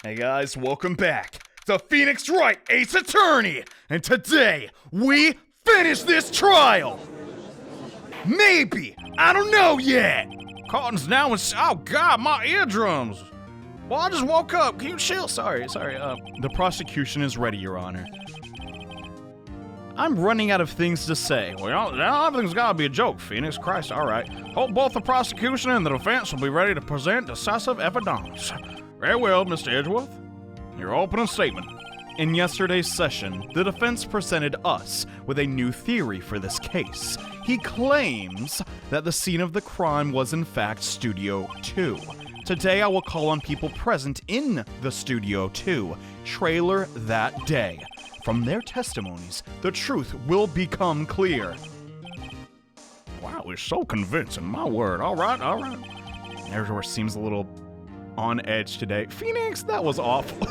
Hey guys, welcome back to Phoenix Wright Ace Attorney, and today we finish this trial. Maybe, I don't know yet. Cotton's now in, oh God, my eardrums. Well, I just woke up. Can you chill? Sorry. The prosecution is ready, Your Honor. I'm running out of things to say. Well, now everything's gotta be a joke, Phoenix. Christ, all right. Hope both the prosecution and the defense will be ready to present decisive evidence. Very well, Mr. Edgeworth. Your opening statement. In yesterday's session, the defense presented us with a new theory for this case. He claims that the scene of the crime was in fact Studio 2. Today I will call on people present in the Studio 2 trailer that day. From their testimonies, the truth will become clear. Wow, it's so convincing, my word. All right. Edgeworth seems a little on edge today. Phoenix, that was awful.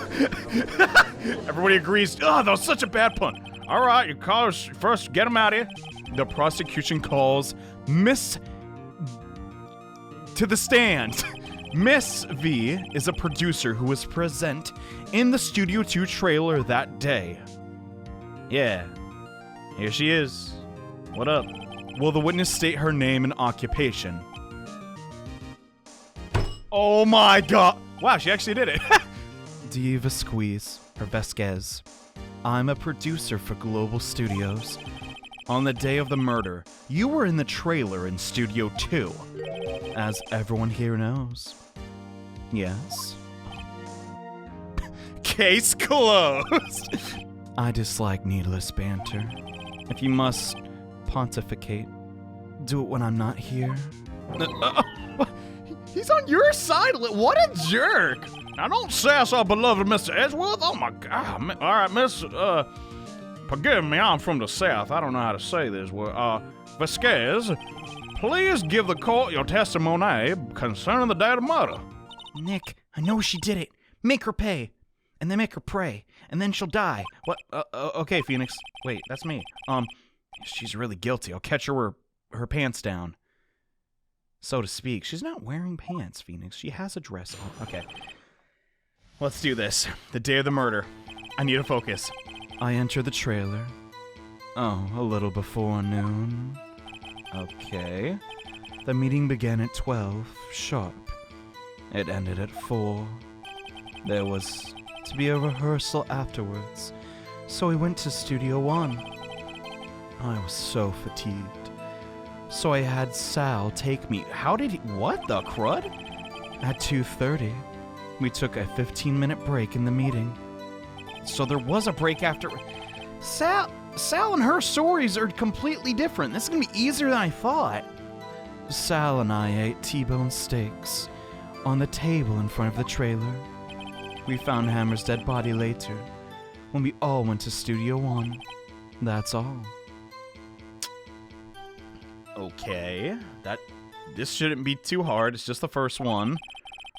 Everybody agrees. Oh, that was such a bad pun. All right, you call us first. Get him out of here. The prosecution calls Miss to the stand. Miss V is a producer who was present in the Studio 2 trailer that day. Yeah, here she is. What up? Will the witness state her name and occupation? Oh my God! Wow, she actually did it. Diva Squeeze, or Vasquez. I'm a producer for Global Studios. On the day of the murder, you were in the trailer in Studio 2. As everyone here knows. Yes. Case closed! I dislike needless banter. If you must pontificate, do it when I'm not here. He's on your side? What a jerk! Now don't sass our beloved Mr. Edgeworth. Oh my God. All right, Miss, forgive me, I'm from the South. I don't know how to say this word. Vasquez, please give the court your testimony concerning the day of the murder. Nick, I know she did it. Make her pay. And then make her pray. And then she'll die. What? Okay, Phoenix. Wait, that's me. She's really guilty. I'll catch her pants down. So to speak. She's not wearing pants, Phoenix. She has a dress on. Okay. Let's do this. The day of the murder. I need to focus. I enter the trailer. Oh, a little before noon. Okay. The meeting began at 12, sharp. It ended at 4. There was to be a rehearsal afterwards, so we went to Studio 1. I was so fatigued. So I had Sal take me. How did he? What the crud? At 2:30, we took a 15-minute break in the meeting. So there was a break after. Sal and her stories are completely different. This is gonna be easier than I thought. Sal and I ate T-bone steaks on the table in front of the trailer. We found Hammer's dead body later, when we all went to Studio 1. That's all. Okay, this shouldn't be too hard. It's just the first one.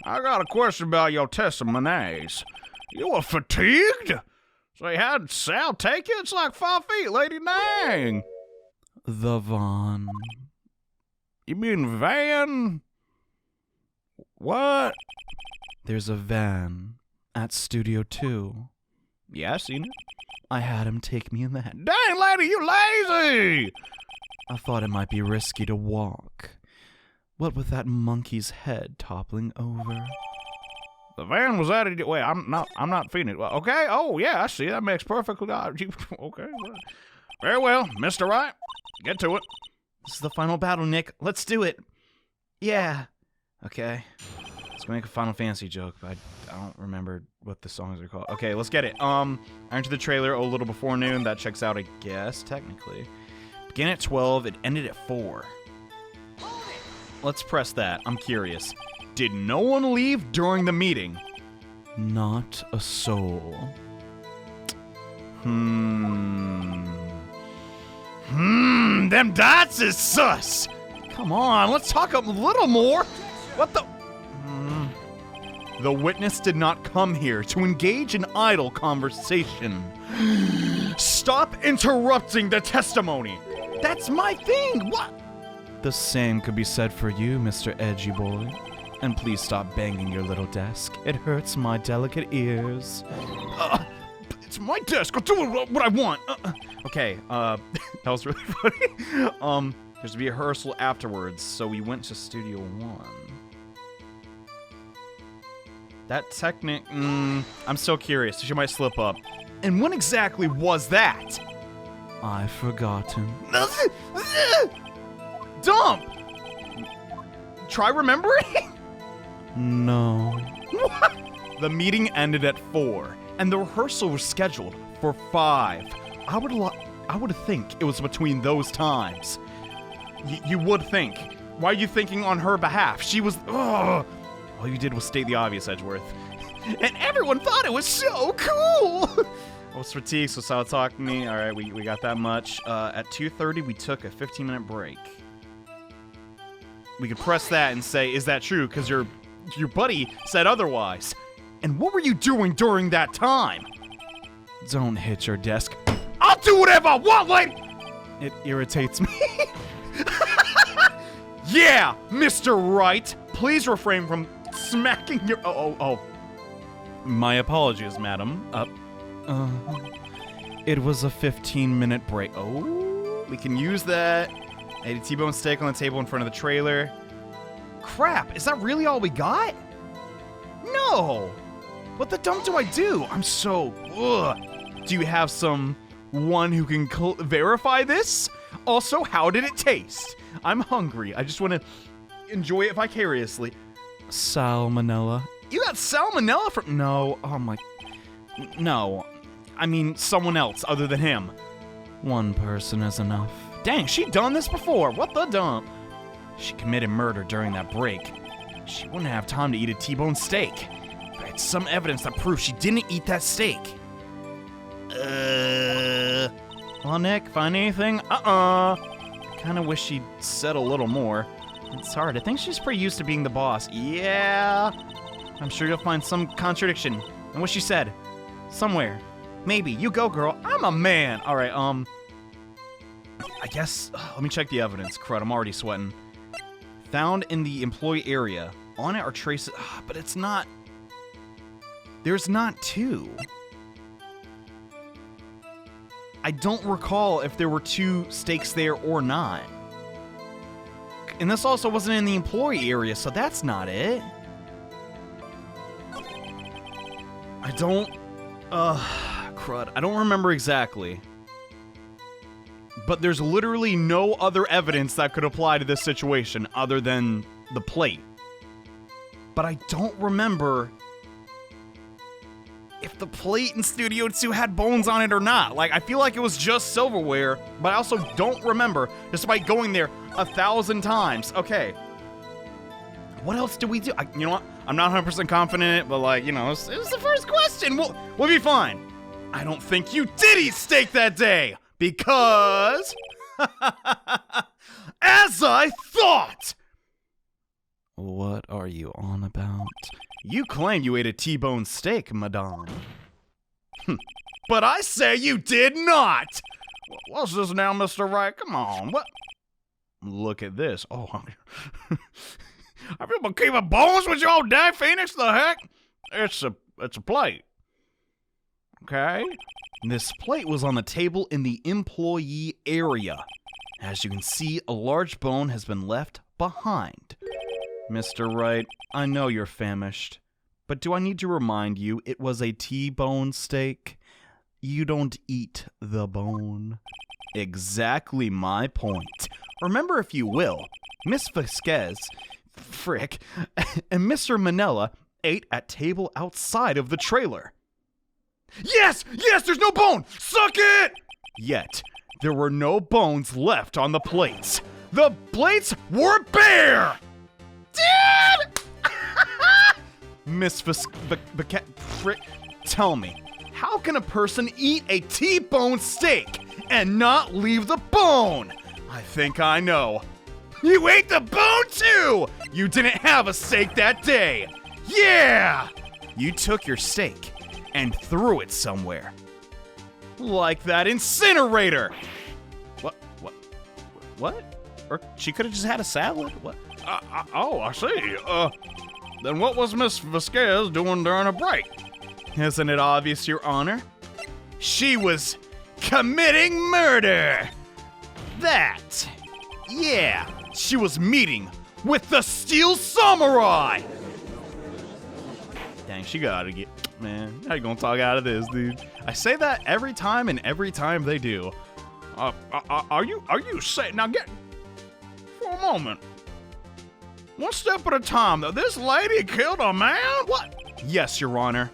I got a question about your testimonies. You were fatigued? So you had Sal take you? It's like 5 feet, lady dang. The Von. You mean van? What? There's a van at Studio 2. Yeah, I seen it. I had him take me in that. Dang, lady, you lazy! I thought it might be risky to walk. What with that monkey's head toppling over? The van was at it. Wait, I'm not Phoenix. Well, okay. Oh yeah, I see. That makes perfect. Okay. Well. Very well, Mr. Wright. Get to it. This is the final battle, Nick. Let's do it. Yeah. Okay. Let's make a Final Fantasy joke, but I don't remember what the songs are called. Okay, let's get it. I entered the trailer a little before noon. That checks out, I guess, technically. Began at 12, it ended at 4. Let's press that. I'm curious. Did no one leave during the meeting? Not a soul. Them dots is sus. Come on, let's talk a little more. What the? The witness did not come here to engage in idle conversation. Stop interrupting the testimony. That's my thing. What? The same could be said for you, Mr. Edgy Boy. And please stop banging your little desk. It hurts my delicate ears. It's my desk. I'll do what I want. Okay, that was really funny. There's to be a rehearsal afterwards, so we went to Studio 1. That I'm still curious. She might slip up. And when exactly was that? I've forgotten. Dump! Try remembering? No. What? The meeting ended at 4, and the rehearsal was scheduled for 5. I would think it was between those times. You would think. Why are you thinking on her behalf? She was... Ugh. All you did was state the obvious, Edgeworth. And everyone thought it was so cool! I was fatigued, so Sal talked to me. All right, we got that much. At 2:30, we took a 15-minute break. We could press that and say, is that true? Because your buddy said otherwise. And what were you doing during that time? Don't hit your desk. I'll do whatever I want, lady! It irritates me. Yeah, Mr. Wright! Please refrain from smacking your... Oh. My apologies, madam. It was a 15-minute break. Oh, we can use that. I ate a T-bone steak on the table in front of the trailer. Crap, is that really all we got? No! What the dump do I do? I'm so... Ugh. Do you have someone who can verify this? Also, how did it taste? I'm hungry. I just want to enjoy it vicariously. Salmonella. You got salmonella from... No, oh my... No, I mean someone else other than him. One person is enough. Dang, she done this before. What the dump? She committed murder during that break. She wouldn't have time to eat a T-bone steak. I had some evidence that proved she didn't eat that steak. Well, Nick, find anything? I kinda wish she'd said a little more. It's hard. I think she's pretty used to being the boss. Yeah. I'm sure you'll find some contradiction in what she said. Somewhere. Maybe. You go, girl. I'm a man. All right, I guess... let me check the evidence. Crud, I'm already sweating. Found in the employee area. On it are traces... but it's not... There's not two. I don't recall if there were 2 steaks there or not. And this also wasn't in the employee area, so that's not it. I don't... crud. I don't remember exactly. But there's literally no other evidence that could apply to this situation other than the plate. But I don't remember if the plate in Studio 2 had bones on it or not. Like, I feel like it was just silverware, but I also don't remember, despite going there 1,000 times. Okay. What else do we do? You know what? I'm not 100% confident in it, but like, you know, it was the first question. We'll be fine. I don't think you did eat steak that day, because... as I thought! What are you on about? You claim you ate a T-bone steak, madame. But I say you did not! What's this now, Mr. Wright? Come on, what? Look at this. Oh, I've been keeping bones with you all day, Phoenix, the heck? It's a plate. Okay? This plate was on the table in the employee area. As you can see, a large bone has been left behind. Mr. Wright, I know you're famished, but do I need to remind you it was a T-bone steak? You don't eat the bone. Exactly my point. Remember, if you will, Miss Vasquez, and Mr. Manella ate at table outside of the trailer. Yes, there's no bone! Suck it! Yet, there were no bones left on the plates. The plates were bare! Dude! Miss tell me, how can a person eat a T-bone steak and not leave the bone? I think I know. You ate the bone too! You didn't have a steak that day. Yeah! You took your steak and threw it somewhere. Like that incinerator! What? Or she could have just had a salad? What? Oh, I see. Then what was Miss Vasquez doing during a break? Isn't it obvious, Your Honor? She was committing murder! That! Yeah, she was meeting with the Steel Samurai! Dang, she gotta get... Man, how you gonna talk out of this, dude? I say that every time, and every time they do. Are you saying... Now get... For a moment. One step at a time, though. This lady killed a man? What? Yes, Your Honor.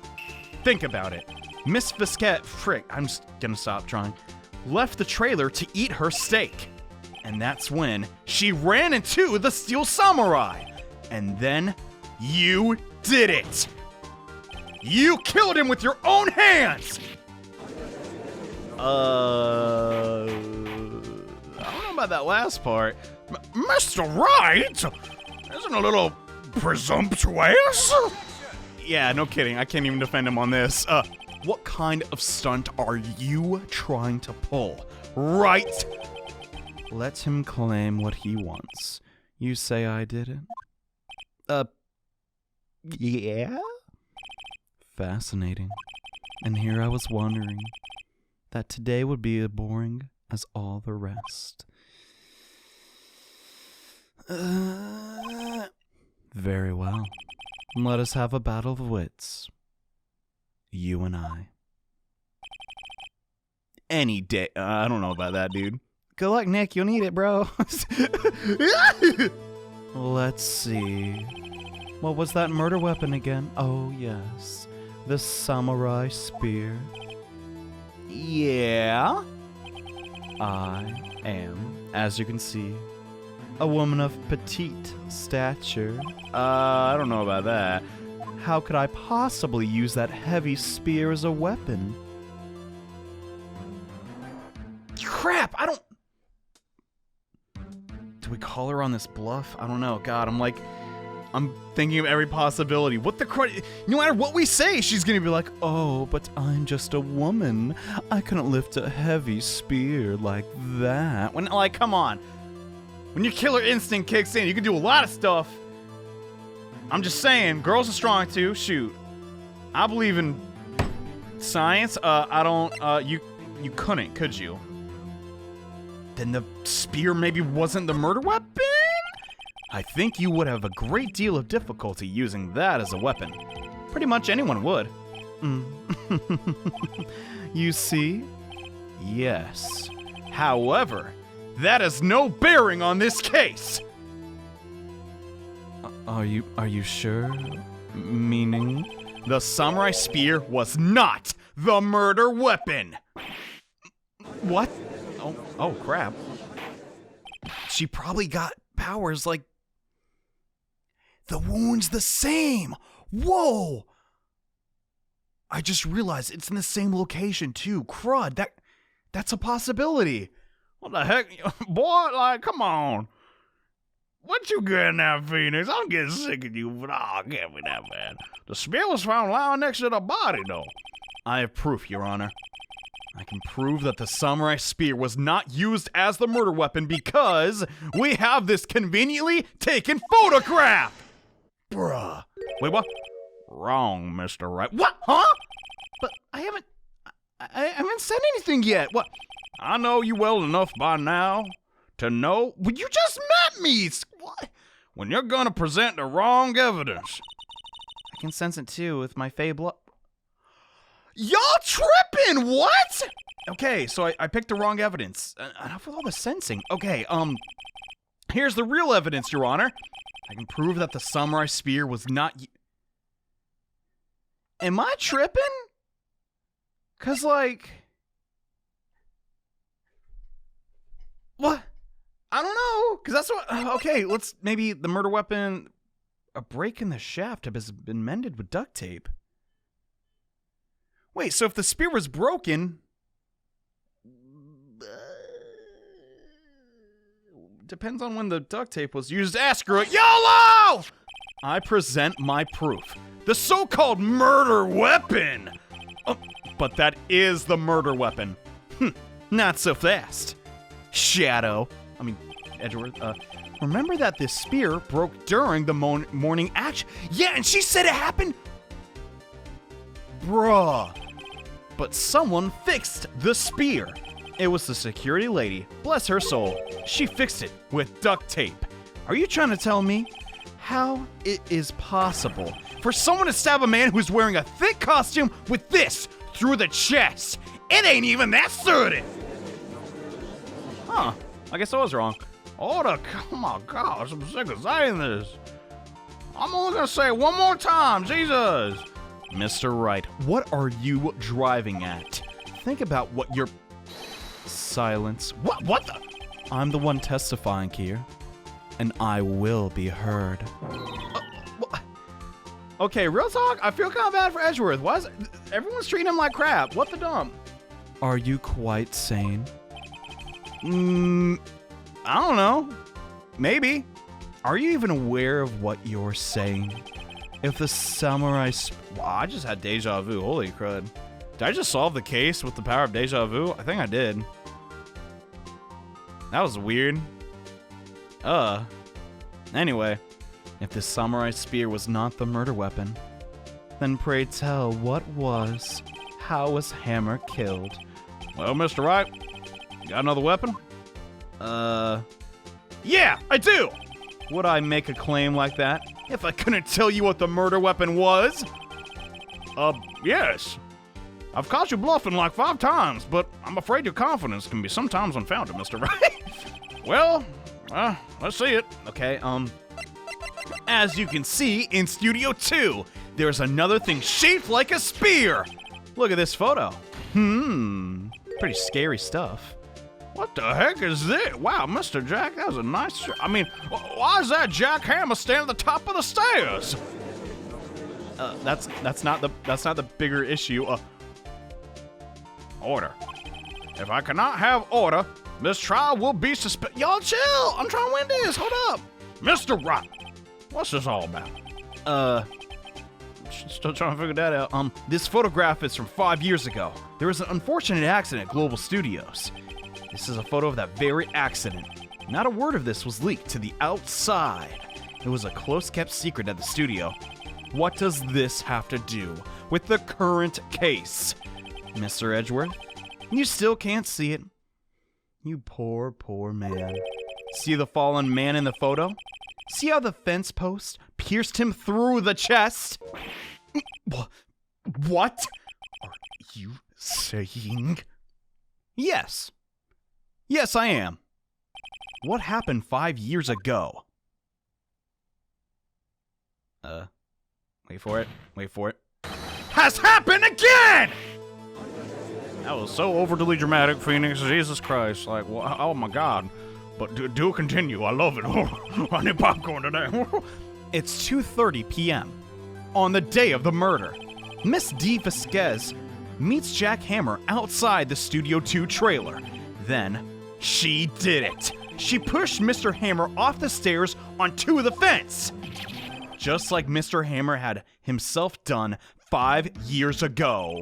Think about it. Miss Vasquez... Frick, I'm just gonna stop trying. Left the trailer to eat her steak. And that's when she ran into the Steel Samurai. And then you did it. You killed him with your own hands. I don't know about that last part. Mr. Wright? Isn't a little presumptuous? Yeah, no kidding. I can't even defend him on this. What kind of stunt are you trying to pull? Right? Let him claim what he wants. You say I did it? Yeah? Fascinating. And here I was wondering that today would be as boring as all the rest. Very well. Let us have a battle of wits. You and I. Any day. I don't know about that, dude. Good luck, Nick. You'll need it, bro. Let's see. What was that murder weapon again? Oh, yes. The samurai spear. Yeah? I am, as you can see, a woman of petite stature. I don't know about that. How could I possibly use that heavy spear as a weapon? Crap, I don't... Do we call her on this bluff? I don't know. God, I'm thinking of every possibility. What the crud? No matter what we say, she's gonna be like, oh, but I'm just a woman. I couldn't lift a heavy spear like that. When, like, come on. When your killer instinct kicks in, you can do a lot of stuff. I'm just saying, girls are strong too. Shoot. I believe in science. I don't, you couldn't, could you? Then the spear maybe wasn't the murder weapon? I think you would have a great deal of difficulty using that as a weapon. Pretty much anyone would. You see? Yes. However, that has no bearing on this case. Are you sure? Meaning? The samurai spear was not the murder weapon. What? Oh crap. She probably got powers like... The wound's the same! Whoa! I just realized it's in the same location too. Crud, that's a possibility. What the heck? Boy, like, come on. What you getting at, Phoenix? I'm getting sick of you, but it can't be that bad. The spear was found lying next to the body, though. I have proof, Your Honor. I can prove that the samurai spear was not used as the murder weapon because we have this conveniently taken photograph! Bruh. Wait, what? Wrong, Mr. Wright. What? Huh? But I haven't said anything yet. What? I know you well enough by now to know. Well, you just met me. What? When you're gonna present the wrong evidence. I can sense it too with my fey blood. Y'all tripping, what? Okay, so I picked the wrong evidence. Enough with all the sensing. Okay, here's the real evidence, Your Honor. I can prove that the samurai spear was not... Am I tripping? 'Cause, like... What? I don't know, 'cause that's what... Okay, let's... Maybe the murder weapon... A break in the shaft has been mended with duct tape. Wait, so if the spear was broken... Depends on when the duct tape was used. Screw it. YOLO! I present my proof. The so-called murder weapon! But that is the murder weapon. Not so fast. Edgeworth, Remember that this spear broke during the morning action? Yeah, and she said it happened? Bruh. But someone fixed the spear. It was the security lady. Bless her soul. She fixed it with duct tape. Are you trying to tell me how it is possible for someone to stab a man who's wearing a thick costume with this through the chest? It ain't even that sturdy. Huh. I guess I was wrong. Order, oh my gosh, I'm sick of saying this. I'm only gonna say it one more time, Jesus. Mr. Wright, what are you driving at? Think about what you're... Silence. What the? I'm the one testifying here, and I will be heard. Okay, real talk, I feel kind of bad for Edgeworth. Why is it... Everyone's treating him like crap. What the dump? Are you quite sane? I don't know. Maybe. Are you even aware of what you're saying? If the samurai... Wow, I just had deja vu. Holy crud. Did I just solve the case with the power of deja vu? I think I did. That was weird. Anyway, if the samurai spear was not the murder weapon, then pray tell, what was? How was Hammer killed? Well, Mr. Wright, you got another weapon? Yeah, I do! Would I make a claim like that if I couldn't tell you what the murder weapon was? Yes. I've caught you bluffing like 5 times, but I'm afraid your confidence can be sometimes unfounded, Mr. Wright. Well, let's see it. Okay, as you can see in Studio 2, there's another thing shaped like a spear. Look at this photo. Pretty scary stuff. What the heck is this? Wow, Mr. Jack, that was a nice shot. I mean, why is that jackhammer standing at the top of the stairs? That's not the bigger issue. Order. If I cannot have order, this trial will be suspended. Y'all chill. I'm trying to win this. Hold up. Mr. Wright, what's this all about? Still trying to figure that out. This photograph is from 5 years ago. There was an unfortunate accident at Global Studios. This is a photo of that very accident. Not a word of this was leaked to the outside. It was a close-kept secret at the studio. What does this have to do with the current case? Mr. Edgeworth, you still can't see it. You poor, poor man. See the fallen man in the photo? See how the fence post pierced him through the chest? What are you saying? Yes. Yes, I am. What happened 5 years ago? Wait for it. Has happened again! That was so overly dramatic, Phoenix. Jesus Christ. Like, oh my God. But do continue. I love it. I need popcorn today. It's 2:30 p.m. on the day of the murder. Miss D. Vasquez meets Jack Hammer outside the Studio 2 trailer. Then, she did it. She pushed Mr. Hammer off the stairs onto the fence. Just like Mr. Hammer had himself done 5 years ago.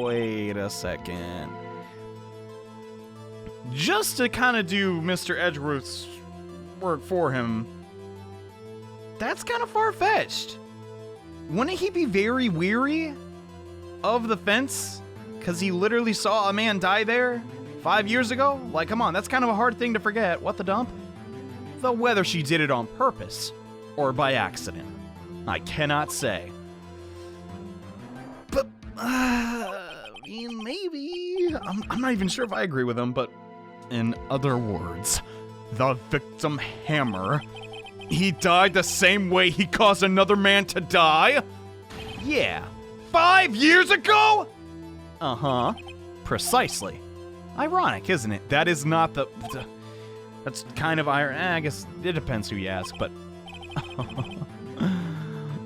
Wait a second. Just to kind of do Mr. Edgeworth's work for him, that's kind of far-fetched. Wouldn't he be very weary of the fence? Because he literally saw a man die there 5 years ago? Like, come on, that's kind of a hard thing to forget. What the dump? Though whether she did it on purpose or by accident, I cannot say. But, maybe. I'm not even sure if I agree with him, but in other words, the victim Hammer, he died the same way he caused another man to die? Yeah. 5 years ago? Uh-huh. Precisely. Ironic, isn't it? That is not the that's kind of ironic. I guess it depends who you ask, but...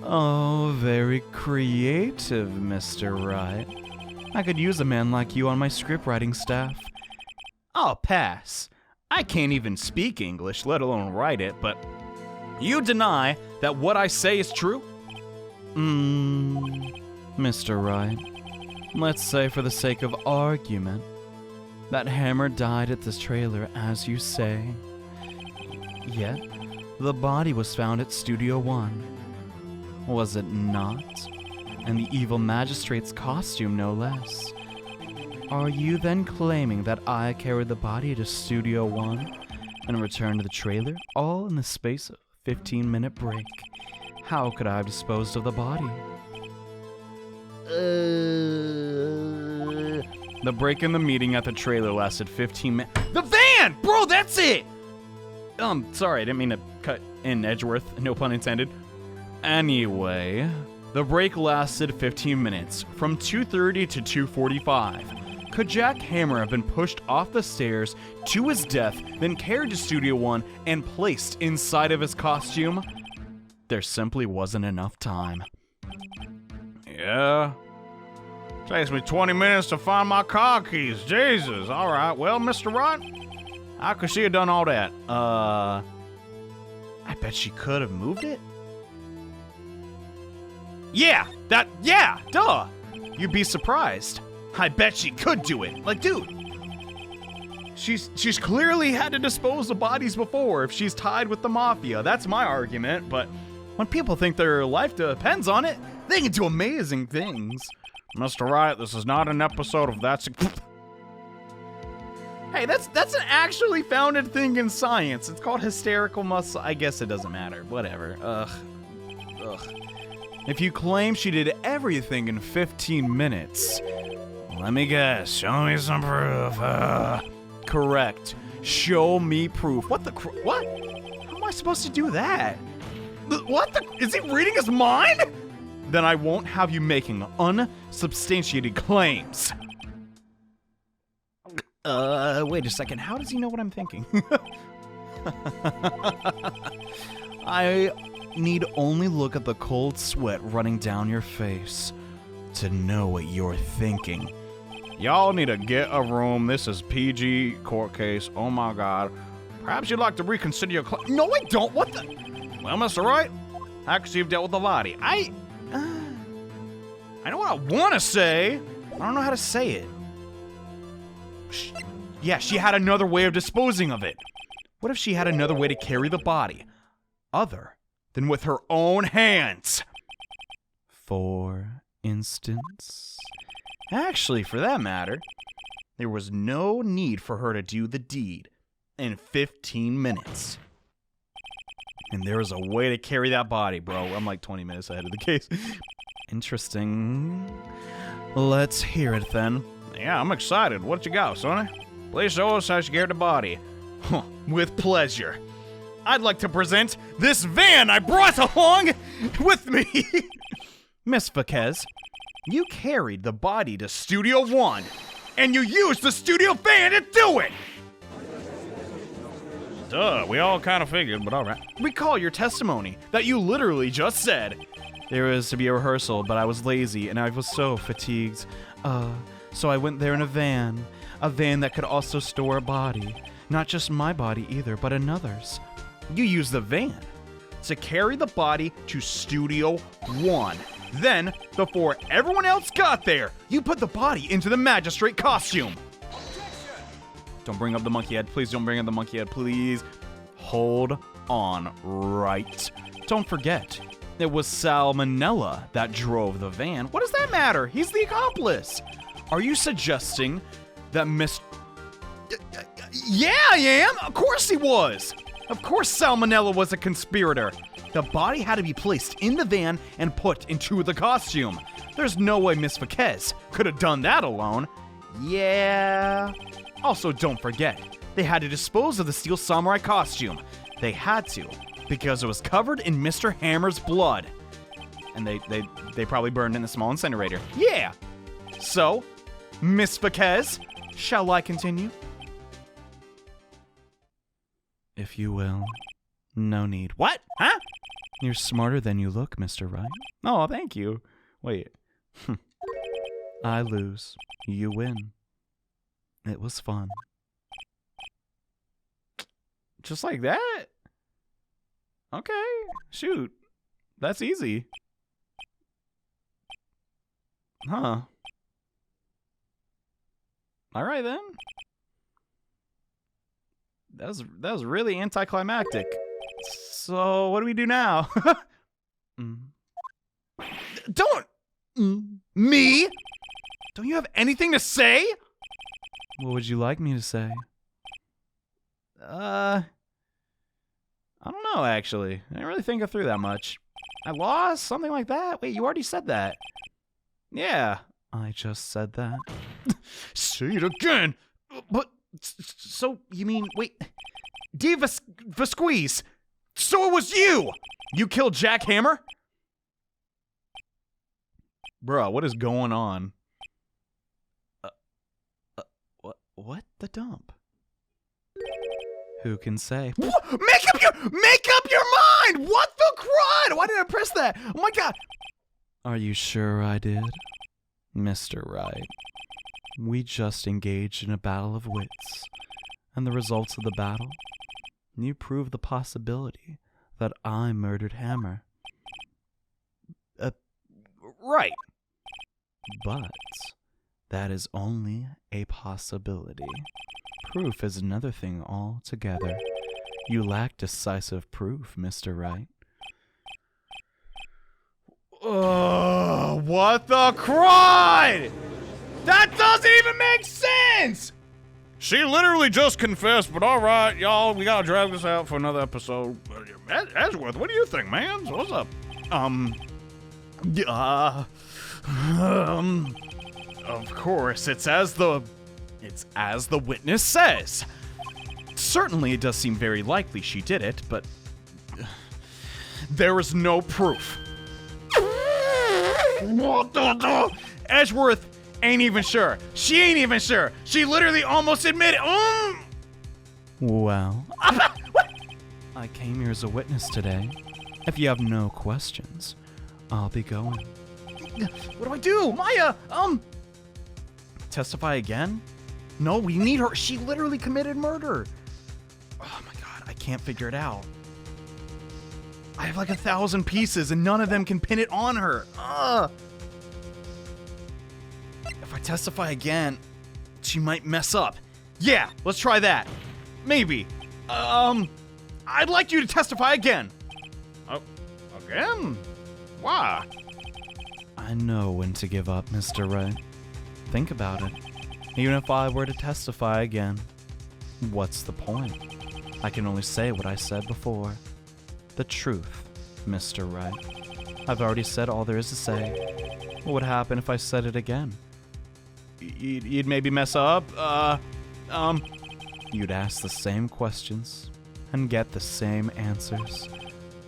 Oh, very creative, Mr. Wright. I could use a man like you on my scriptwriting staff. I'll pass. I can't even speak English, let alone write it, but... You deny that what I say is true? Mr. Wright, let's say for the sake of argument that Hammer died at this trailer as you say. Yet, The body was found at Studio One. Was it not? And the evil magistrate's costume, no less. Are you then claiming that I carried the body to Studio One and returned to the trailer, all in the space of a 15-minute break? How could I have disposed of the body? The break in the meeting at the trailer lasted 15 minutes. The van! Bro, that's it! Sorry, I didn't mean to cut in Edgeworth, no pun intended. Anyway, the break lasted 15 minutes, from 2:30 to 2:45. Could Jack Hammer have been pushed off the stairs to his death, then carried to Studio One and placed inside of his costume? There simply wasn't enough time. Yeah. Takes me 20 minutes to find my car keys. Jesus. All right. Well, Mr. Wright, how could she have done all that? I bet she could have moved it. Yeah, duh. You'd be surprised. I bet she could do it. Like, dude, she's clearly had to dispose of bodies before if she's tied with the mafia. That's my argument, but when people think their life depends on it, they can do amazing things. Mr. Wright, this is not an episode of That's... Hey, that's an actually founded thing in science. It's called hysterical muscle. I guess it doesn't matter. Whatever. Ugh. If you claim she did everything in 15 minutes, let me guess. Show me some proof. Correct. Show me proof. What? How am I supposed to do that? Is he reading his mind? Then I won't have you making unsubstantiated claims. Wait a second. How does he know what I'm thinking? I need only look at the cold sweat running down your face to know what you're thinking. Y'all need to get a room. This is PG court case. Oh my God. Perhaps you'd like to reconsider your claim. No, I don't. What the? Well, Mr. Wright, how could you have dealt with the body? I know what I want to say. I don't know how to say it. Yeah, she had another way of disposing of it. What if she had another way to carry the body, other than with her own hands? For instance? Actually, for that matter, there was no need for her to do the deed in 15 minutes. And there was a way to carry that body, bro. I'm like 20 minutes ahead of the case. Interesting. Let's hear it then. Yeah, I'm excited. What you got, Sonny? Please show us how she carried the body. With pleasure. I'd like to present this van I brought along with me. Miss Vaquez, you carried the body to Studio One, and you used the studio van to do it! Duh, we all kind of figured, but all right. Recall your testimony that you literally just said. There was to be a rehearsal, but I was lazy and I was so fatigued. So I went there in a van that could also store a body. Not just my body either, but another's. You used the van to carry the body to Studio One. Then, before everyone else got there, you put the body into the magistrate costume. Don't bring up the monkey head. Please don't bring up the monkey head. Please. Hold on. Right. Don't forget, it was Salmonella that drove the van. What does that matter? He's the accomplice. Are you suggesting that Miss... Yeah, I am. Of course he was. Of course Salmonella was a conspirator. The body had to be placed in the van and put into the costume. There's no way Miss Vaquez could have done that alone. Yeah. Also, don't forget, they had to dispose of the Steel Samurai costume. They had to, because it was covered in Mr. Hammer's blood. And they probably burned in a small incinerator. Yeah. So, Miss Vaquez, shall I continue? If you will. No need. What? Huh? You're smarter than you look, Mr. Wright. Oh, thank you. Wait. I lose. You win. It was fun. Just like that? Okay. Shoot. That's easy. Huh. Alright then. That was really anticlimactic. So, what do we do now? Don't! Me? Don't you have anything to say? What would you like me to say? I don't know, actually. I didn't really think it through that much. I lost? Something like that? Wait, you already said that. Yeah, I just said that. Say it again! But, so, you mean, wait, Vasquez, so it was you! You killed Jack Hammer? Bruh, what is going on? What the dump? Who can say? Make up your mind! What the crud? Why did I press that? Oh my god! Are you sure I did? Mr. Wright, we just engaged in a battle of wits, and the results of the battle, you proved the possibility that I murdered Hammer. Right. But that is only a possibility. Proof is another thing altogether. You lack decisive proof, Mr. Wright. What the crud? That doesn't even make sense! She literally just confessed, but all right, y'all, we gotta drag this out for another episode. Edgeworth, what do you think, man? What's up? Of course, it's as the witness says. Certainly it does seem very likely she did it, but there is no proof. What the? Edgeworth ain't even sure. She ain't even sure. She literally almost admitted. Well, I came here as a witness today. If you have no questions, I'll be going. What do I do? Maya, testify again? No, we need her. She literally committed murder. Oh my god, I can't figure it out. I have like 1,000 pieces and none of them can pin it on her. If I testify again, she might mess up. Yeah, let's try that. Maybe. I'd like you to testify again. Again? Why? I know when to give up, Mr. Wright. Think about it. Even if I were to testify again, what's the point? I can only say what I said before. The truth, Mr. Wright. I've already said all there is to say. What would happen if I said it again? You'd maybe mess up? You'd ask the same questions and get the same answers.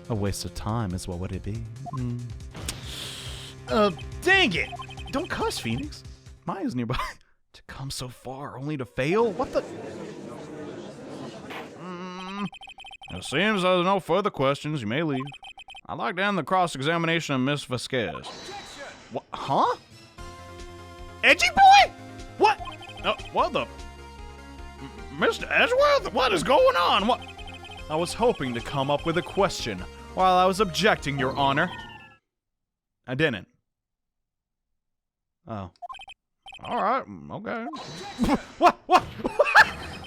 A waste of time is what would it be? Dang it! Don't cuss, Phoenix. Maya's nearby. To come so far only to fail? What the? It seems there's no further questions. You may leave. I'd like to end the cross-examination of Miss Vasquez. What? Huh? Edgy boy? What? What the? Mr. Edgeworth? What is going on? What? I was hoping to come up with a question while I was objecting, Your Honor. I didn't. Oh. All right, okay. What?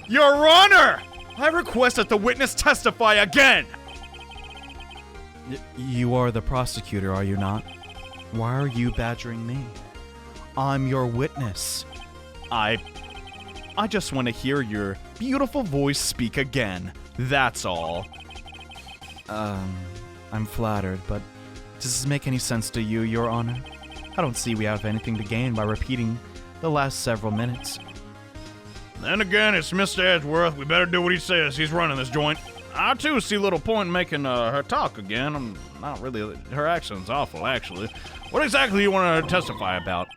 Your Honor! I request that the witness testify again! You are the prosecutor, are you not? Why are you badgering me? I'm your witness. I just want to hear your beautiful voice speak again. That's all. I'm flattered, but does this make any sense to you, Your Honor? I don't see we have anything to gain by repeating the last several minutes. Then again, it's Mr. Edgeworth. We better do what he says. He's running this joint. I, too, see little point in making her talk again. I'm not really... Her accent's awful, actually. What exactly do you want her to testify about?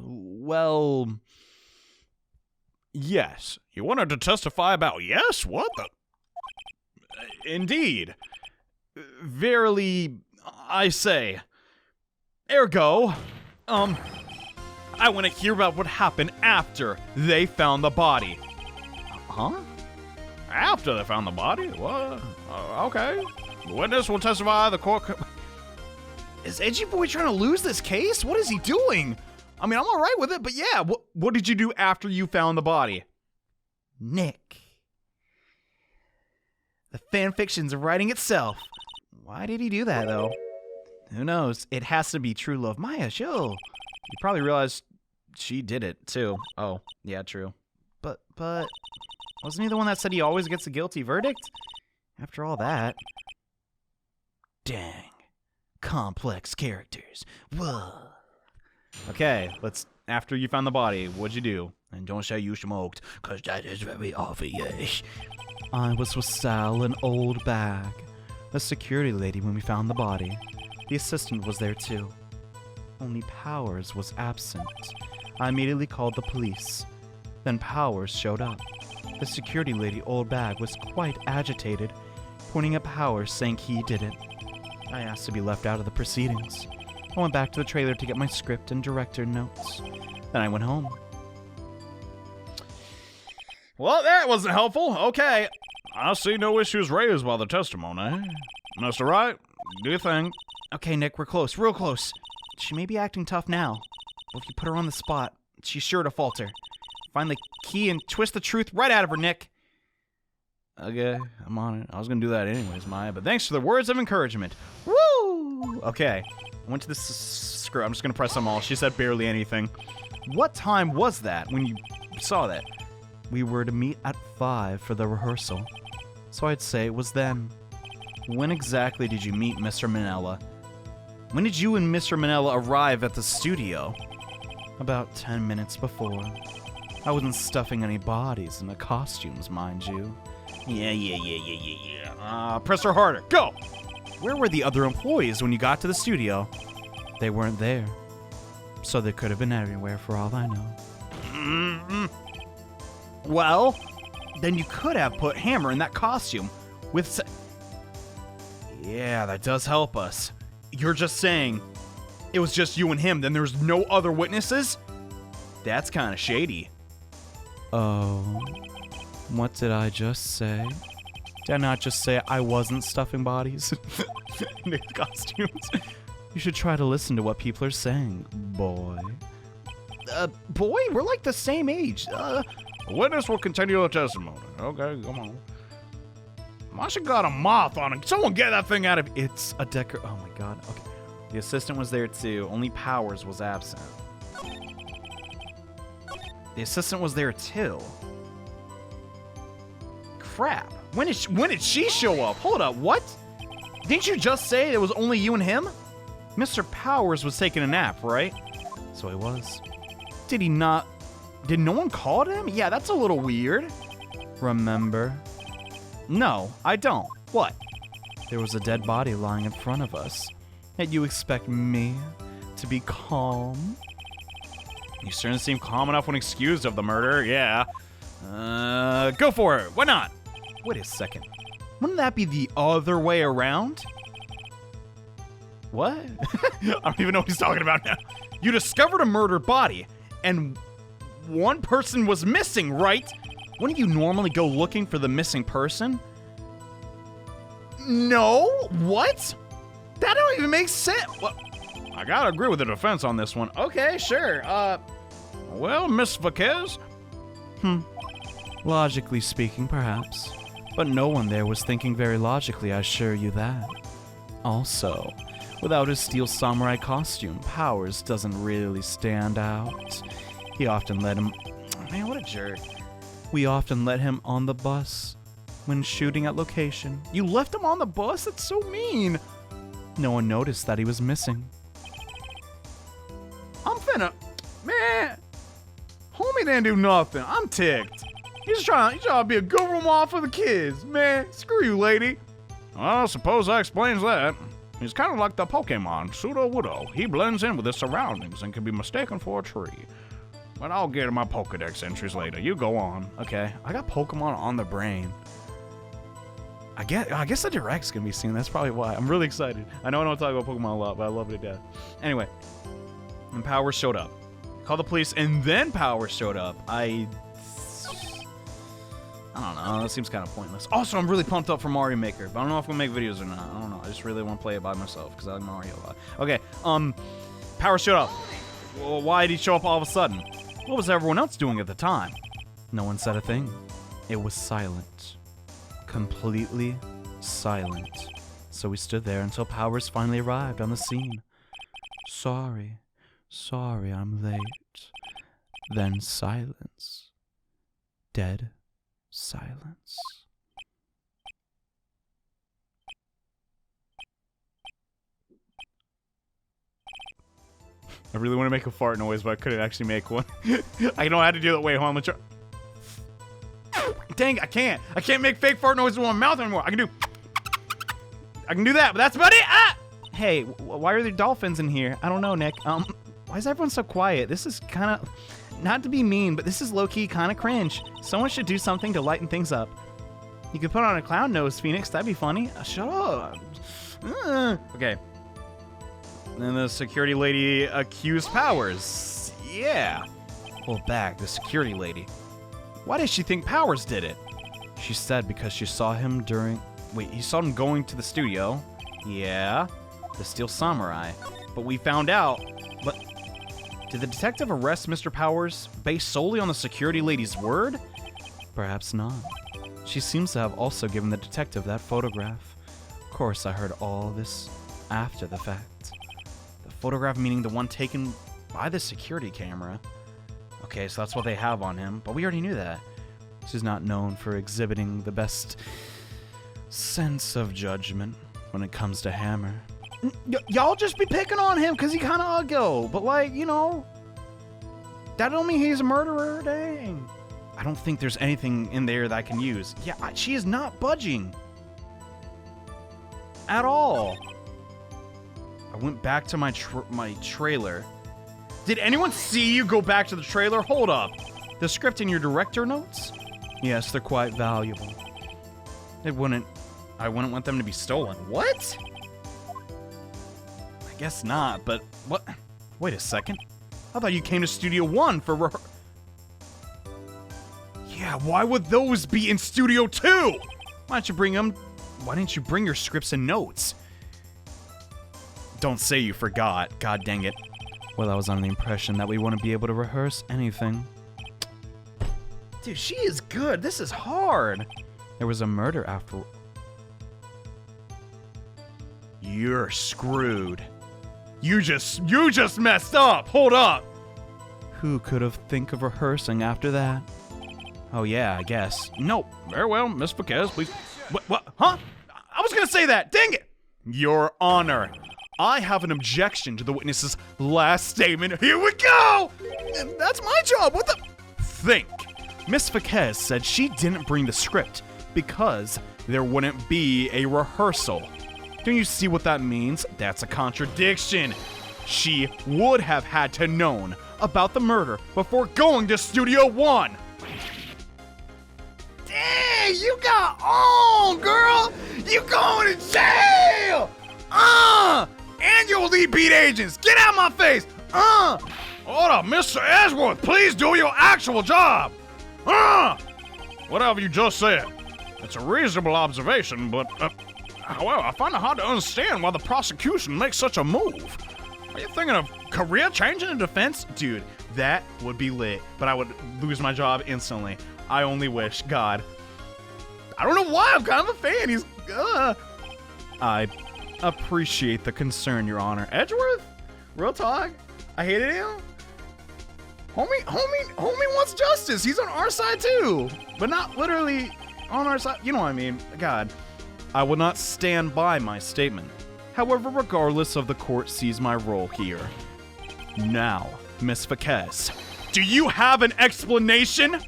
Well... Yes. You want her to testify about yes? What the... Indeed. Verily, I say. Ergo, I want to hear about what happened after they found the body. Huh? After they found the body? What? Okay. The witness will testify. The court... Is Edgy Boy trying to lose this case? What is he doing? I mean, I'm all right with it, but yeah, what did you do after you found the body? Nick, The fanfiction's writing itself. Why did he do that, though? Who knows? It has to be true love. Maya, chill. You probably realized she did it, too. Oh, yeah, true. But, wasn't he the one that said he always gets a guilty verdict? After all that. Dang. Complex characters. Whoa. Okay, after you found the body, what'd you do? And don't say you smoked, because that is very obvious. I was with Sal, an old bag. The security lady when we found the body. The assistant was there too. Only Powers was absent. I immediately called the police. Then Powers showed up. The security lady, old bag, was quite agitated, pointing at Powers saying he did it. I asked to be left out of the proceedings. I went back to the trailer to get my script and director notes. Then I went home. Well, that wasn't helpful. Okay. I see no issues raised by the testimony. Mr. Wright, do you think? Okay, Nick, we're close, real close. She may be acting tough now, but if you put her on the spot, she's sure to falter. Find the key and twist the truth right out of her, Nick. Okay, I'm on it. I was gonna do that anyways, Maya, but thanks for the words of encouragement. Woo! Okay, I went to the screw. I'm just gonna press them all. She said barely anything. What time was that when you saw that? We were to meet at 5 for the rehearsal, so I'd say it was then. When exactly did you meet Mr. Manella? When did you and Mr. Manella arrive at the studio? About 10 minutes before. I wasn't stuffing any bodies in the costumes, mind you. Yeah. Press her harder. Go! Where were the other employees when you got to the studio? They weren't there. So they could have been anywhere for all I know. Well, then you could have put Hammer in that costume with Yeah, that does help us. You're just saying it was just you and him, then there's no other witnesses? That's kind of shady. Oh, what did I just say? Did I not just say I wasn't stuffing bodies in the costumes? You should try to listen to what people are saying, boy. Boy? We're like the same age. The witness will continue the testimony. Okay, come on. Masha got a moth on it. Someone get that thing out of... It's a decor... Oh my god. Okay. The assistant was there too. Only Powers was absent. The assistant was there too. Crap. When did she show up? Hold up. What? Didn't you just say it was only you and him? Mr. Powers was taking a nap, right? So he was. Did he not... Did no one call him? Yeah, that's a little weird. Remember? No, I don't. What? There was a dead body lying in front of us. Yet you expect me to be calm? You certainly seem calm enough when excused of the murder, yeah. Go for it. Why not? Wait a second. Wouldn't that be the other way around? What? I don't even know what he's talking about now. You discovered a murdered body, and one person was missing, right? Wouldn't you normally go looking for the missing person? No? What? That don't even make sense. Well, I gotta agree with the defense on this one. Okay, sure. Well, Miss Vasquez? Logically speaking, perhaps. But no one there was thinking very logically, I assure you that. Also, without his steel samurai costume, Powers doesn't really stand out. He often let him... Man, what a jerk. We often let him on the bus when shooting at location. You left him on the bus? That's so mean. No one noticed that he was missing. I'm finna... Man. Homie didn't do nothing. I'm ticked. He's trying to be a good role model for the kids. Man, screw you, lady. Well, I suppose that explains that. He's kind of like the Pokemon, Pseudo-Wudo. He blends in with his surroundings and can be mistaken for a tree. But I'll get to my Pokedex entries later. You go on. Okay, I got Pokemon on the brain. I guess the Direct's gonna be soon. That's probably why. I'm really excited. I know I don't talk about Pokemon a lot, but I love it to death. Anyway, and Powers showed up. Called the police, and then Powers showed up. I don't know. That seems kind of pointless. Also, I'm really pumped up for Mario Maker, but I don't know if I'm gonna make videos or not. I don't know. I just really want to play it by myself because I like Mario a lot. Okay. Powers showed up. Well, why did he show up all of a sudden? What was everyone else doing at the time? No one said a thing. It was silent. completely silent. So we stood there until Powers finally arrived on the scene. Sorry, I'm late. Then silence. Dead silence. I really want to make a fart noise, but I couldn't actually make one. I know how to do that. Wait, hold on. Try. Dang, I can't. I can't make fake fart noises with my mouth anymore. I can do that, but that's about it. Ah! Hey, why are there dolphins in here? I don't know, Nick. Why is everyone so quiet? This is kind of, not to be mean, but this is low-key kind of cringe. Someone should do something to lighten things up. You could put on a clown nose, Phoenix. That'd be funny. Shut up. Okay. Then the security lady accused Powers. Yeah. Well, back, the security lady. Why did she think Powers did it? She said because she saw him he saw him going to the studio. Yeah. The Steel Samurai. But we found out. But did the detective arrest Mr. Powers based solely on the security lady's word? Perhaps not. She seems to have also given the detective that photograph. Of course, I heard all this after the fact. The photograph meaning the one taken by the security camera. Okay, so that's what they have on him, but we already knew that. He's not known for exhibiting the best sense of judgment when it comes to Hammer. Y'all just be picking on him because he kind of uggo, but like, you know, that don't mean he's a murderer, dang. I don't think there's anything in there that I can use. Yeah, she is not budging. At all. I went back to my trailer. Did anyone see you go back to the trailer? Hold up. The script in your director notes? Yes, they're quite valuable. I wouldn't want them to be stolen. What? I guess not, but what? Wait a second. I thought you came to Studio One for Yeah, why would those be in Studio 2? Why didn't you bring your scripts and notes? Don't say you forgot. God dang it. Well, I was under the impression that we wouldn't be able to rehearse anything. Dude, she is good. This is hard. There was a murder after. You're screwed. You just messed up. Hold up. Who could have think of rehearsing after that? Oh yeah, I guess. Nope. Very well, Miss Fouquez, please. What? Huh? I was gonna say that. Dang it. Your Honor. I have an objection to the witness's last statement. Here we go! That's my job. What the? Think. Miss Fouquez said she didn't bring the script because there wouldn't be a rehearsal. Don't you see what that means? That's a contradiction. She would have had to known about the murder before going to Studio One. Dang, you got on, girl! You going to jail! And your lead beat agents, get out of my face! Hold up, Mr. Edgeworth, please do your actual job! Whatever you just said. It's a reasonable observation, but, however, I find it hard to understand why the prosecution makes such a move. Are you thinking of career changing in defense? Dude, that would be lit, but I would lose my job instantly. I only wish, God. I don't know why, I'm kind of a fan. He's, I appreciate the concern, Your Honor. Edgeworth? Real talk? I hated him? Homie wants justice. He's on our side too. But not literally on our side. You know what I mean? God. I will not stand by my statement. However, regardless of the court sees my role here. Now, Miss Fouquez, do you have an explanation?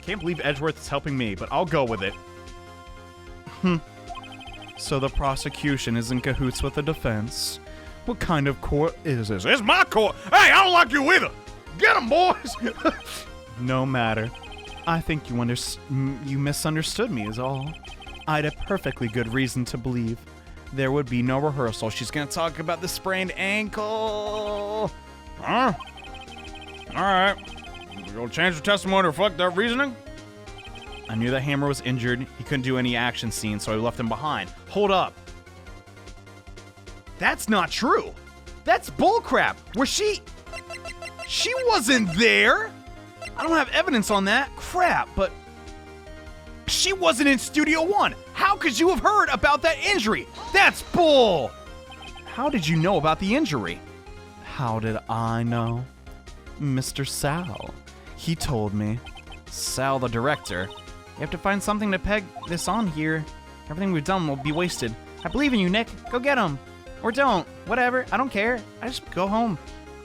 Can't believe Edgeworth is helping me, but I'll go with it. So the prosecution is in cahoots with the defense. What kind of court is this? It's my court! Hey, I don't like you either! Get 'em, boys! No matter. I think you misunderstood me is all. I had a perfectly good reason to believe there would be no rehearsal. She's gonna talk about the sprained ankle. Huh? Alright. We're gonna change the testimony to reflect that reasoning? I knew that Hammer was injured. He couldn't do any action scenes, so I left him behind. Hold up. That's not true. That's bullcrap. She wasn't there. I don't have evidence on that. Crap, but She wasn't in Studio 1. How could you have heard about that injury? That's bull! How did you know about the injury? How did I know? Mr. Sal. He told me. Sal, the director. You have to find something to peg this on here. Everything we've done will be wasted. I believe in you, Nick. Go get him. Or don't. Whatever. I don't care. I just go home.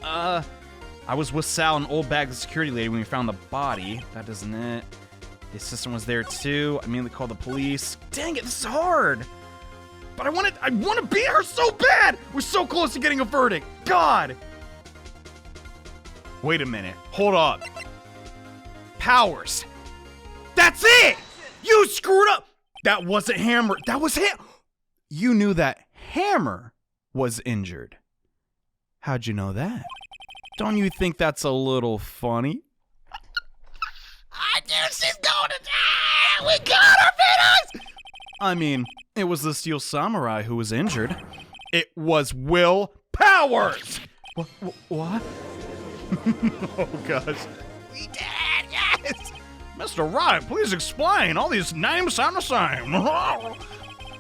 I was with Sal and old bag the security lady when we found the body. That isn't it. The assistant was there too. I immediately called the police. Dang it, this is hard. But I want to beat her so bad. We're so close to getting a verdict. God. Wait a minute. Hold up. Powers. That's it. You screwed up. That wasn't Hammer. That was him. You knew that Hammer was injured. How'd you know that? Don't you think that's a little funny? I knew she's going to die! We got her, Phoenix! I mean, it was the Steel Samurai who was injured. It was Will Powers! What? Oh, gosh. We did it, yes! Mr. Wright, please explain. All these names sound the same.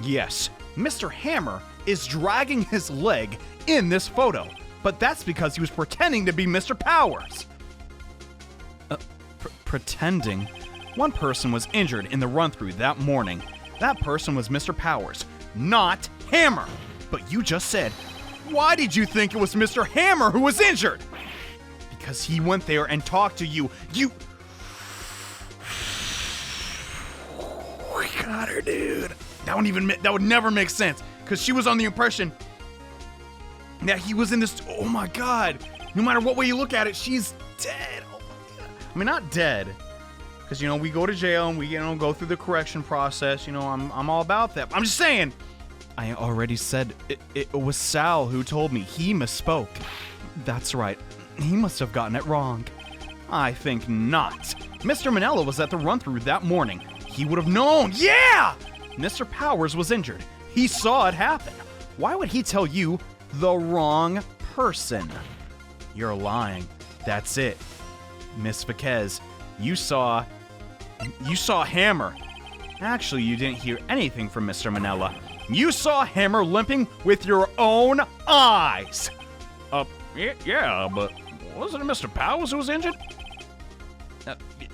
Yes, Mr. Hammer is dragging his leg in this photo, but that's because he was pretending to be Mr. Powers. Pretending? One person was injured in the run-through that morning. That person was Mr. Powers, not Hammer. But you just said, why did you think it was Mr. Hammer who was injured? Because he went there and talked to you. We got her, dude. That would never make sense, because she was on the impression that he was in this. Oh my God! No matter what way you look at it, she's dead. Oh my God. I mean, not dead, because we go to jail and we go through the correction process. I'm all about that. I'm just saying. I already said it was Sal who told me. He misspoke. That's right. He must have gotten it wrong. I think not. Mr. Manella was at the run-through that morning. He would have known. Yeah! Mr. Powers was injured. He saw it happen. Why would he tell you the wrong person? You're lying. That's it. Miss Viquez, you saw Hammer. Actually, you didn't hear anything from Mr. Manella. You saw Hammer limping with your own eyes. Yeah, but wasn't it Mr. Powers who was injured?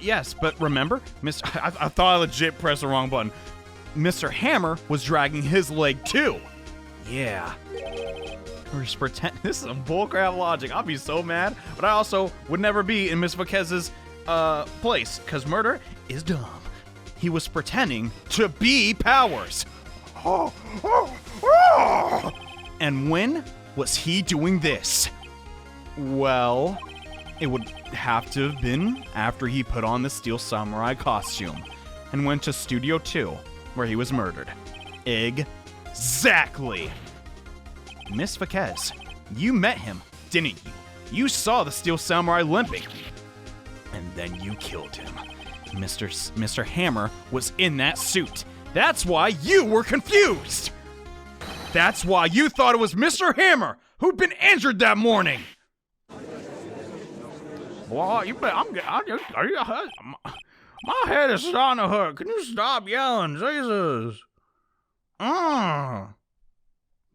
Yes, but remember, I thought I legit pressed the wrong button. Mr. Hammer was dragging his leg too. Yeah. We're just pretend. This is some bullcrap logic. I'll be so mad, but I also would never be in Miss Viquez's place, because murder is dumb. He was pretending to be Powers. And when was he doing this? Well, it would have to have been after he put on the Steel Samurai costume and went to Studio 2, where he was murdered. Exactly. Miss Viquez, you met him, didn't you? You saw the Steel Samurai limping. And then you killed him. Mr. Hammer was in that suit. That's why you were confused. That's why you thought it was Mr. Hammer who'd been injured that morning. Well, my head is starting to hurt. Can you stop yelling? Jesus.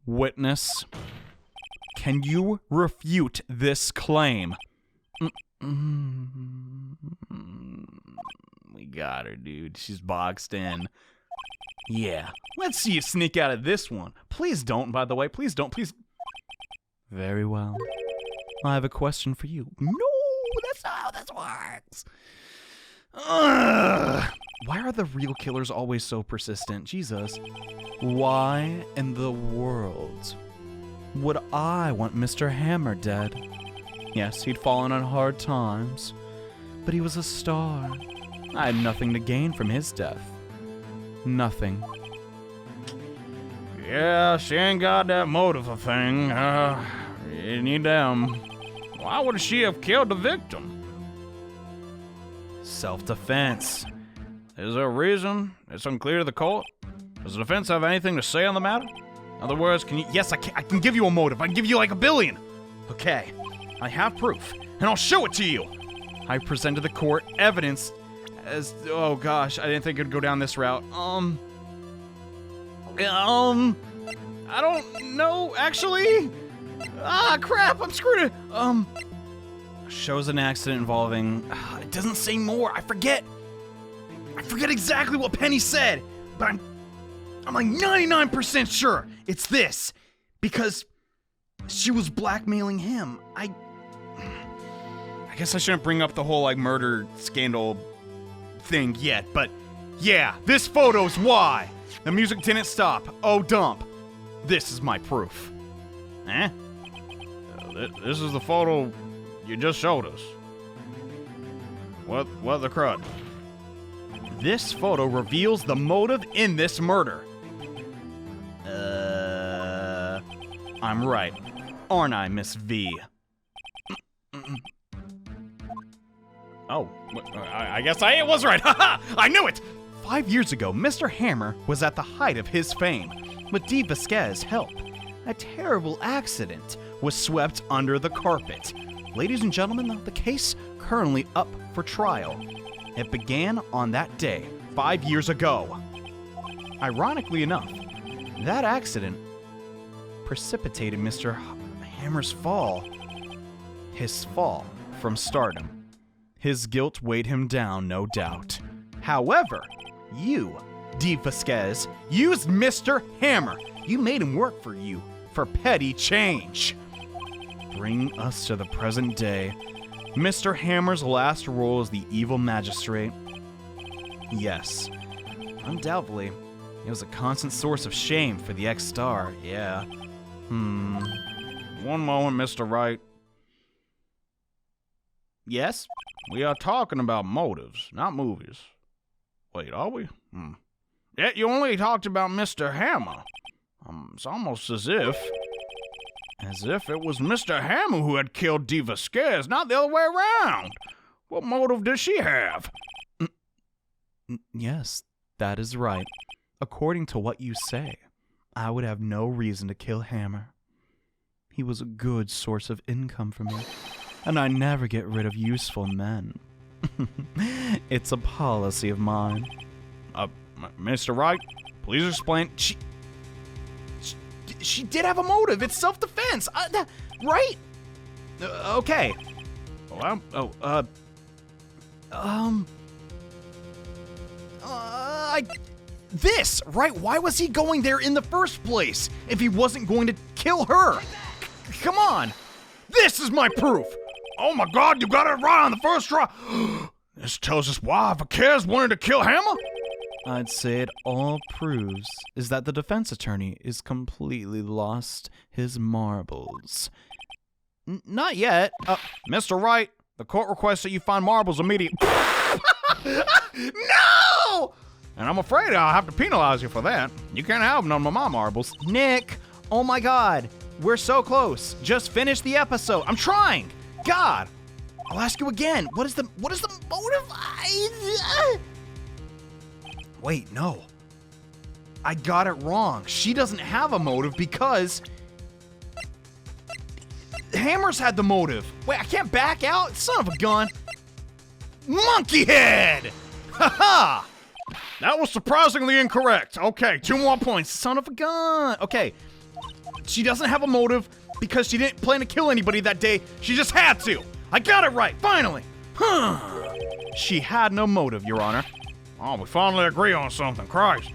Witness, can you refute this claim? We got her, dude. She's boxed in. Yeah, let's see you sneak out of this one. Please don't, by the way. Please don't, please. Very well. I have a question for you. No, that's not how this works. Why are the real killers always so persistent? Jesus. Why in the world would I want Mr. Hammer dead? Yes, he'd fallen on hard times, but he was a star. I had nothing to gain from his death. Nothing. Yeah, she ain't got that motive a thing. Any damn. Why would she have killed the victim? Self-defense. Is there a reason? It's unclear to the court. Does the defense have anything to say on the matter? In other words, can you... Yes, I can give you a motive. I can give you like $1 billion. Okay, I have proof, and I'll show it to you. I presented the court evidence Oh gosh, I didn't think it'd go down this route. I don't know, actually. Ah, crap, I'm screwed. Shows an accident involving... it doesn't say more, I forget exactly what Penny said, but I'm like 99% sure it's this, because she was blackmailing him. I guess I shouldn't bring up the whole, like, murder scandal thing yet, but yeah, this photo's why. The music didn't stop. Oh, dump. This is my proof. Eh? This is the photo you just showed us. What the crud? This photo reveals the motive in this murder. I'm right. Aren't I, Miss V? Oh, I guess I was right. Haha! I knew it! 5 years ago, Mr. Hammer was at the height of his fame. With Dee Vasquez's help, a terrible accident was swept under the carpet. Ladies and gentlemen, the case currently up for trial. It began on that day, 5 years ago. Ironically enough, that accident precipitated Mr. Hammer's fall. His fall from stardom. His guilt weighed him down, no doubt. However, you, Dee Vasquez, used Mr. Hammer. You made him work for you for petty change. Bringing us to the present day, Mr. Hammer's last role as the evil magistrate. Yes, undoubtedly, it was a constant source of shame for the ex-star, yeah. One moment, Mr. Wright. Yes? We are talking about motives, not movies. Wait, are we? Yet you only talked about Mr. Hammer. It's almost as if it was Mr. Hammer who had killed Dee Vasquez, not the other way around. What motive does she have? Yes, that is right. According to what you say, I would have no reason to kill Hammer. He was a good source of income for me, and I never get rid of useful men. It's a policy of mine. Mr. Wright, please explain. She did have a motive. It's self-defense, right? Okay. This, right? Why was he going there in the first place if he wasn't going to kill her? Come on. This is my proof. Oh my God, you got it right on the first try. This tells us why Vasquez wanted to kill Hammer? I'd say it all proves is that the defense attorney is completely lost his marbles. Not yet. Mr. Wright, the court requests that you find marbles immediately. No! And I'm afraid I'll have to penalize you for that. You can't have none of my marbles. Nick, oh my God, we're so close. Just finish the episode. I'm trying. God, I'll ask you again. What is the motive? Wait, no. I got it wrong. She doesn't have a motive because Hammer's had the motive. Wait, I can't back out? Son of a gun. Monkey head! Ha-ha! That was surprisingly incorrect. Okay, 2 more points. Son of a gun. Okay. She doesn't have a motive because she didn't plan to kill anybody that day. She just had to. I got it right, finally. She had no motive, Your Honor. Oh, we finally agree on something. Christ.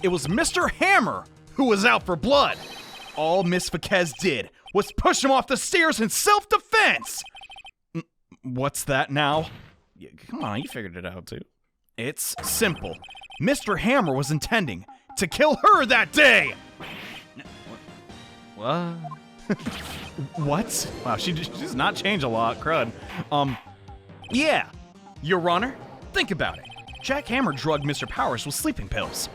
It was Mr. Hammer who was out for blood. All Miss Vasquez did was push him off the stairs in self-defense. What's that now? Come on, you figured it out too. It's simple. Mr. Hammer was intending to kill her that day. What? What? Wow, she does not change a lot. Crud. Yeah. Your Honor, think about it. Jack Hammer drugged Mr. Powers with sleeping pills.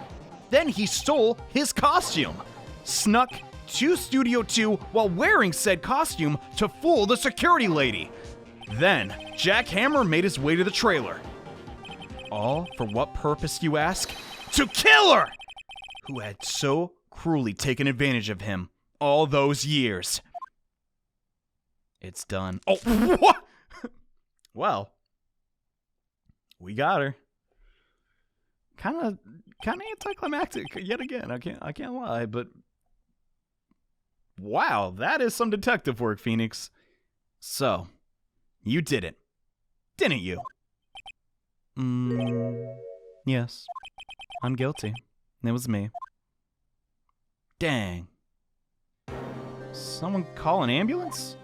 Then he stole his costume, snuck to Studio 2 while wearing said costume to fool the security lady. Then, Jack Hammer made his way to the trailer. All for what purpose, you ask? To kill her! Who had so cruelly taken advantage of him all those years. It's done. Oh, what? Well, we got her. kind of anticlimactic yet again. I can't lie, but wow, that is some detective work, Phoenix. So, you did it, didn't you? Yes, I'm guilty. It was me. Dang. Someone call an ambulance?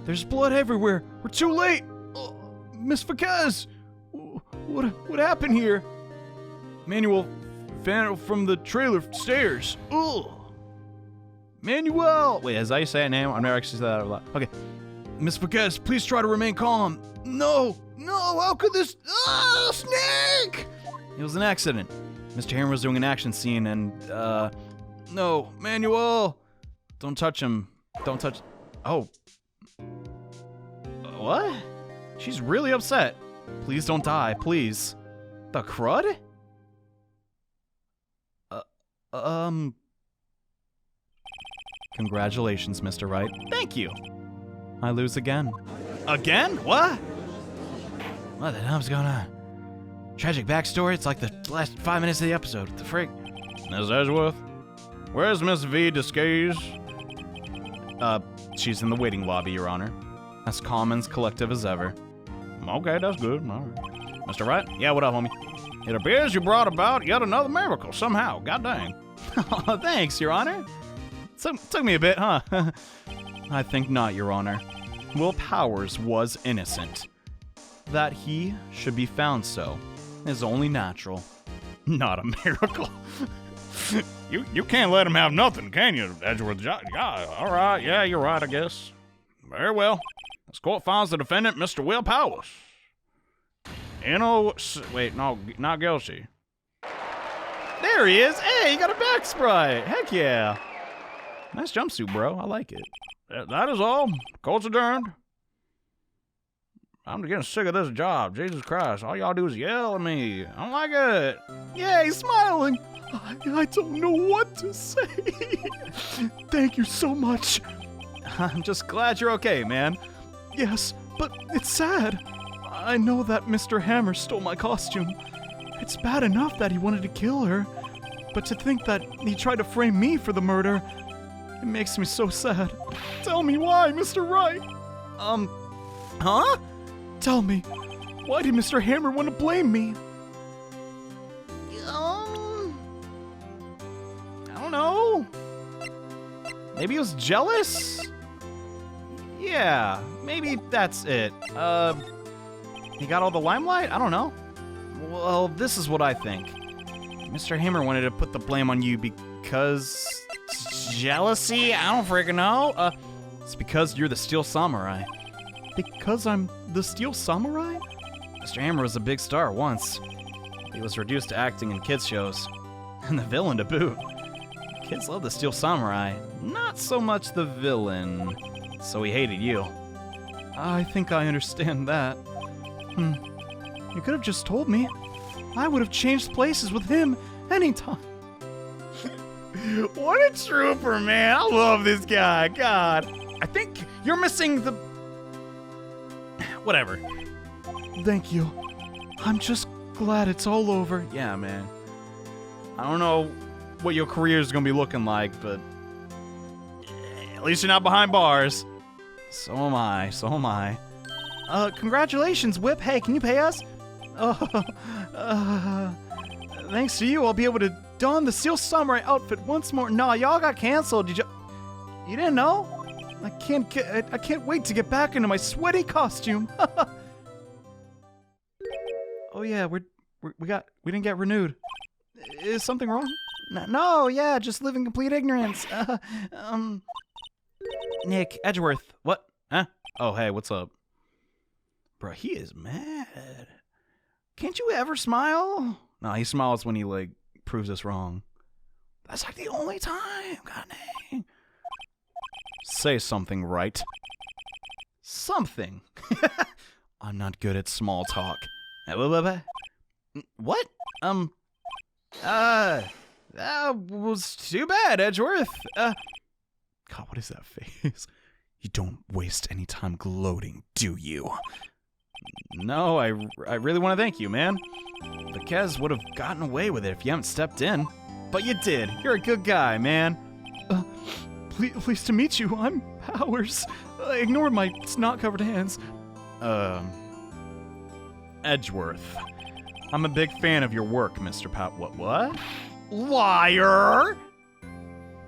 There's blood everywhere. We're too late. Miss Vasquez, what happened here? Manuel fell from the trailer stairs. Ugh. Manuel. Wait, is that how you say it now? I've never actually said that out loud. Okay. Miss Vasquez, please try to remain calm. No, how could this? Snake! It was an accident. Mr. Hammer was doing an action scene and, no, Manuel. Don't touch him. Don't touch. Oh. What? She's really upset. Please don't die, please. The crud? Congratulations, Mr. Wright. Thank you. I lose again. Again? What? What the hell's going on? Tragic backstory? It's like the last 5 minutes of the episode. What the frick? Miss Edgeworth? Where's Miss V. Disguise? She's in the waiting lobby, Your Honor. As calm and collective as ever. Okay, that's good. All right. Mr. Wright? Yeah, what up, homie? It appears you brought about yet another miracle somehow. God dang. Oh, thanks, Your Honor. Took me a bit, huh? I think not, Your Honor. Will Powers was innocent. That he should be found so is only natural. Not a miracle. You can't let him have nothing, can you, Edgeworth? Yeah, all right. Yeah, you're right, I guess. Very well. This court finds the defendant, Mr. Will Powers. Wait, no, not guilty. There he is. Hey, you got a back sprite. Heck yeah. Nice jumpsuit, bro. I like it. That is all. Court's adjourned. I'm getting sick of this job. Jesus Christ. All y'all do is yell at me. I don't like it. Yay, smiling. I don't know what to say. Thank you so much. I'm just glad you're okay, man. Yes, but it's sad. I know that Mr. Hammer stole my costume. It's bad enough that he wanted to kill her, but to think that he tried to frame me for the murder, it makes me so sad. Tell me why, Mr. Wright. Huh? Tell me, why did Mr. Hammer want to blame me? I don't know. Maybe he was jealous? Yeah, maybe that's it. He got all the limelight? I don't know. Well, this is what I think. Mr. Hammer wanted to put the blame on you because... jealousy? I don't freaking know. It's because you're the Steel Samurai. Because I'm the Steel Samurai? Mr. Hammer was a big star once. He was reduced to acting in kids' shows. And the villain to boot. Kids love the Steel Samurai. Not so much the villain. So he hated you. I think I understand that. You could have just told me. I would have changed places with him anytime. What a trooper, man. I love this guy. God. I think you're missing the... Whatever. Thank you. I'm just glad it's all over. Yeah, man. I don't know what your career is going to be looking like, but... at least you're not behind bars. So am I. Congratulations, Whip. Hey, can you pay us? Thanks to you, I'll be able to don the Steel Samurai outfit once more. Nah, y'all got canceled. You didn't know? I can't wait to get back into my sweaty costume. Oh yeah, we didn't get renewed. Is something wrong? No, yeah, just live in complete ignorance. Nick Edgeworth, what? Huh? Oh, hey, what's up? Bro, he is mad. Can't you ever smile? No, he smiles when he, proves us wrong. That's the only time. God dang. Say something, right? Something. I'm not good at small talk. What? That was too bad, Edgeworth. God, what is that face? You don't waste any time gloating, do you? No, I really want to thank you, man. The Kez would have gotten away with it if you hadn't stepped in. But you did. You're a good guy, man. Pleased to meet you. I'm Powers. Ignore my snot-covered hands. Edgeworth. I'm a big fan of your work, Mr. What? Liar!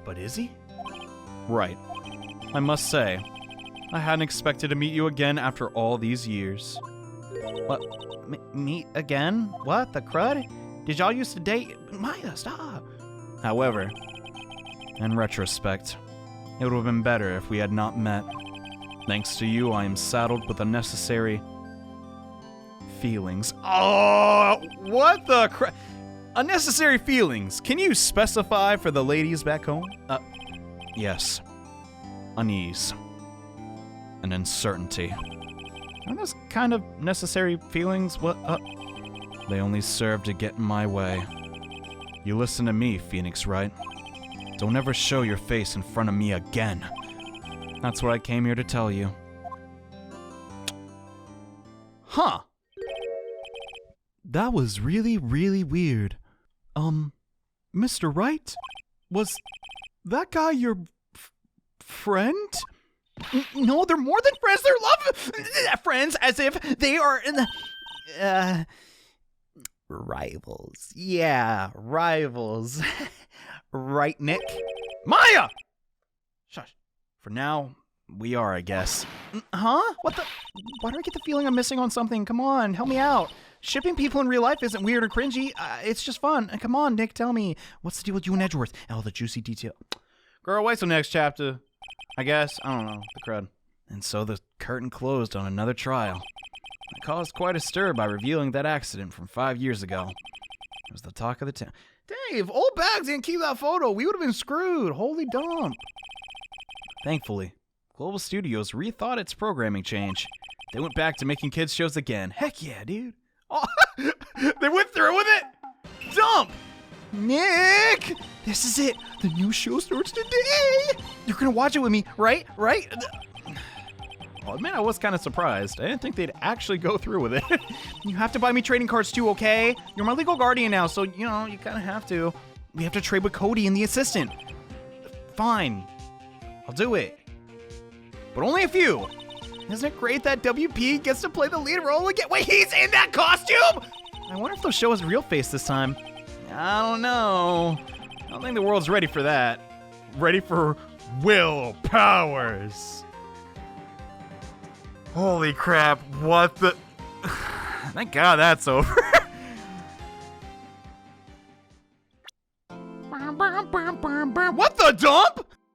But is he? Right. I must say, I hadn't expected to meet you again after all these years. What? Meet again? What? The crud? Did y'all used to date? Maya, stop! However, in retrospect, it would have been better if we had not met. Thanks to you, I am saddled with unnecessary feelings. Oh, what the crap? Unnecessary feelings. Can you specify for the ladies back home? Yes. Unease. And uncertainty. Are those kind of necessary feelings? What? They only serve to get in my way. You listen to me, Phoenix Wright. Don't ever show your face in front of me again. That's what I came here to tell you. Huh. That was really, really weird. Mr. Wright? Was that guy your friend? No, they're more than friends. They're love friends, as if they are rivals. Yeah, rivals. Right, Nick? Maya! Shush. For now, we are, I guess. Huh? What the? Why do I get the feeling I'm missing on something? Come on, help me out. Shipping people in real life isn't weird or cringy. It's just fun. Come on, Nick, tell me. What's the deal with you and Edgeworth? Oh, the juicy detail. Girl, wait till next chapter. I guess. I don't know. The crud. And so the curtain closed on another trial. It caused quite a stir by revealing that accident from 5 years ago. It was the talk of the town. Dave, old bags didn't keep that photo. We would have been screwed. Holy dump. Thankfully, Global Studios rethought its programming change. They went back to making kids shows again. Heck yeah, dude. Oh, they went through with it? Dump! Nick! This is it. The new show starts today. You're gonna watch it with me, right? Right? I'll admit I was kind of surprised. I didn't think they'd actually go through with it. You have to buy me trading cards too, okay? You're my legal guardian now, so, you know, you kind of have to. We have to trade with Cody and the assistant. Fine. I'll do it. But only a few. Isn't it great that WP gets to play the lead role again? Wait, he's in that costume? I wonder if they'll show his real face this time. I don't know. I don't think the world's ready for that. Ready for Will Powers. Holy crap, what the... Thank God that's over. What the dump?